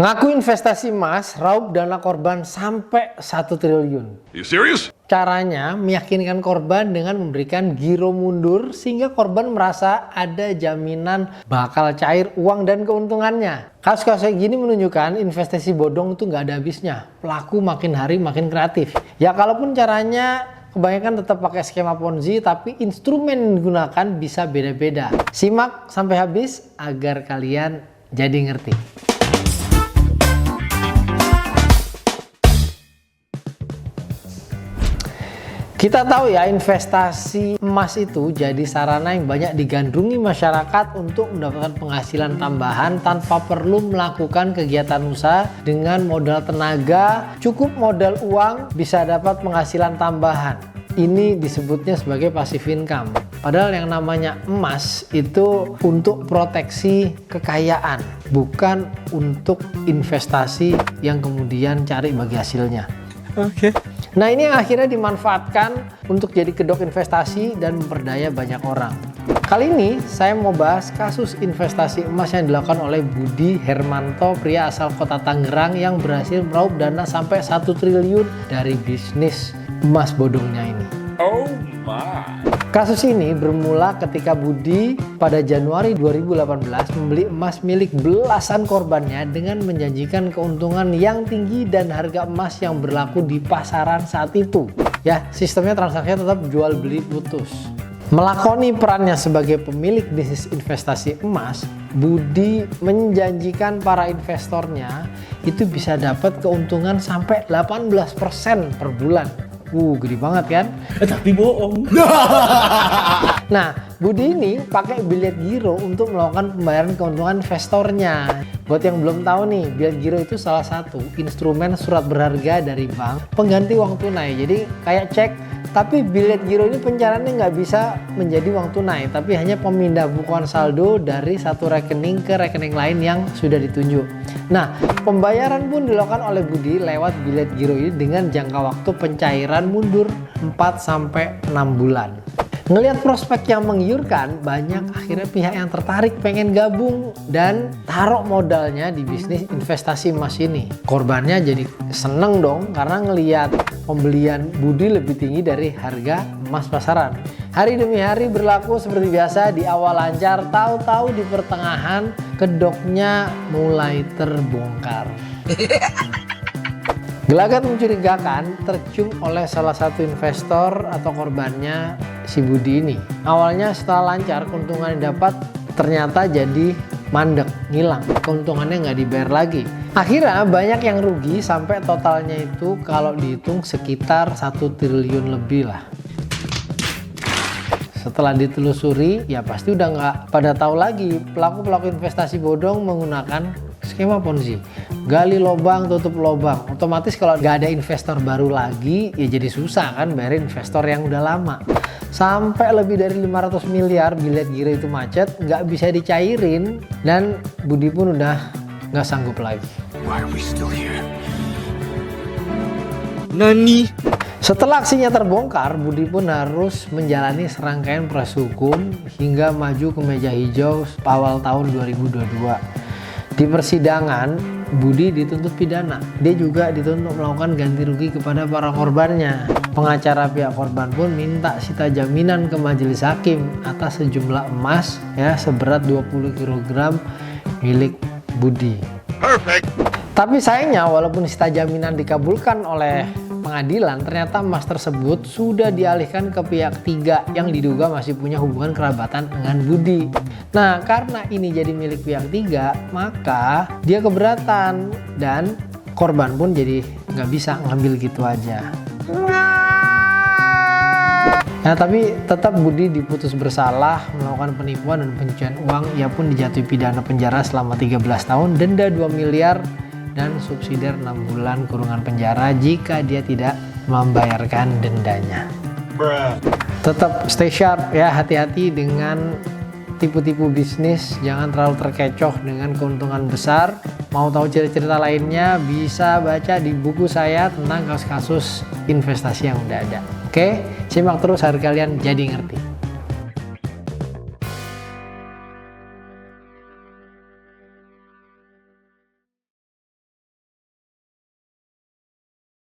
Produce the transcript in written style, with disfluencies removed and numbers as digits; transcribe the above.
Ngaku investasi emas, raup dana korban sampai 1 triliun. You serious? Caranya meyakinkan korban dengan memberikan giro mundur sehingga korban merasa ada jaminan bakal cair uang dan keuntungannya. Kasus-kasus kayak gini menunjukkan investasi bodong itu nggak ada habisnya. Pelaku makin hari makin kreatif. Ya kalaupun caranya kebanyakan tetap pakai skema Ponzi, tapi instrumen yang digunakan bisa beda-beda. Simak sampai habis agar kalian jadi ngerti. Kita tahu ya, investasi emas itu jadi sarana yang banyak digandrungi masyarakat untuk mendapatkan penghasilan tambahan tanpa perlu melakukan kegiatan usaha. Dengan modal tenaga, cukup modal uang bisa dapat penghasilan tambahan. Ini disebutnya sebagai passive income. Padahal yang namanya emas itu untuk proteksi kekayaan, bukan untuk investasi yang kemudian cari bagi hasilnya. Oke. Nah, ini yang akhirnya dimanfaatkan untuk jadi kedok investasi dan memperdaya banyak orang. Kali ini saya mau bahas kasus investasi emas yang dilakukan oleh Budi Hermanto, pria asal kota Tangerang yang berhasil meraup dana sampai 1 triliun dari bisnis emas bodongnya ini. Oh my. Kasus ini bermula ketika Budi pada Januari 2018 membeli emas milik belasan korbannya dengan menjanjikan keuntungan yang tinggi dan harga emas yang berlaku di pasaran saat itu. Ya, sistemnya transaksinya tetap jual beli putus. Melakoni perannya sebagai pemilik bisnis investasi emas, Budi menjanjikan para investornya itu bisa dapat keuntungan sampai 18% per bulan. Gede banget kan? Tapi bohong. Nah, Budi ini pakai bilet giro untuk melakukan pembayaran keuntungan investornya. Buat yang belum tahu nih, bilet giro itu salah satu instrumen surat berharga dari bank pengganti uang tunai. Jadi kayak cek, tapi bilet giro ini pencairannya nggak bisa menjadi uang tunai, tapi hanya pemindah bukuan saldo dari satu rekening ke rekening lain yang sudah ditunjuk. Nah, pembayaran pun dilakukan oleh Budi lewat bilet giro ini dengan jangka waktu pencairan mundur 4-6 bulan. Ngelihat prospek yang menggiurkan, banyak akhirnya pihak yang tertarik pengen gabung dan taruh modalnya di bisnis investasi emas ini. Korbannya jadi seneng dong karena ngelihat pembelian Budi lebih tinggi dari harga emas pasaran. Hari demi hari berlaku seperti biasa, di awal lancar, tahu-tahu di pertengahan kedoknya mulai terbongkar. Gelagat mencurigakan tercium oleh salah satu investor atau korbannya si Budi ini. Awalnya setelah lancar, keuntungan yang dapat ternyata jadi mandek, ngilang. Keuntungannya nggak dibayar lagi. Akhirnya banyak yang rugi sampai totalnya itu kalau dihitung sekitar 1 triliun lebih lah. Setelah ditelusuri, ya pasti udah nggak pada tahu lagi pelaku-pelaku investasi bodong menggunakan skema Ponzi. Gali lobang, tutup lobang. Otomatis kalau nggak ada investor baru lagi, ya jadi susah kan bayar investor yang udah lama. Sampai lebih dari 500 miliar bilet giro itu macet, nggak bisa dicairin, dan Budi pun udah nggak sanggup lagi. Why are we still here? Nani? Setelah aksinya terbongkar, Budi pun harus menjalani serangkaian proses hukum hingga maju ke meja hijau awal tahun 2022. Di persidangan, Budi dituntut pidana. Dia juga dituntut melakukan ganti rugi kepada para korbannya. Pengacara pihak korban pun minta sita jaminan ke majelis hakim atas sejumlah emas ya seberat 20 kg milik Budi. Perfect. Tapi sayangnya walaupun sita jaminan dikabulkan oleh pengadilan, ternyata emas tersebut sudah dialihkan ke pihak ketiga yang diduga masih punya hubungan kerabatan dengan Budi. Nah, karena ini jadi milik pihak ketiga, maka dia keberatan dan korban pun jadi nggak bisa ngambil gitu aja. Nah, tapi tetap Budi diputus bersalah melakukan penipuan dan pencucian uang. Ia pun dijatuhi pidana penjara selama 13 tahun, denda 2 miliar dan subsidiar 6 bulan kurungan penjara jika dia tidak membayarkan dendanya. Tetap stay sharp ya, hati-hati dengan tipu-tipu bisnis, jangan terlalu terkecoh dengan keuntungan besar. Mau tahu cerita-cerita lainnya bisa baca di buku saya tentang kasus-kasus investasi yang udah ada. Oke, simak terus agar kalian jadi ngerti.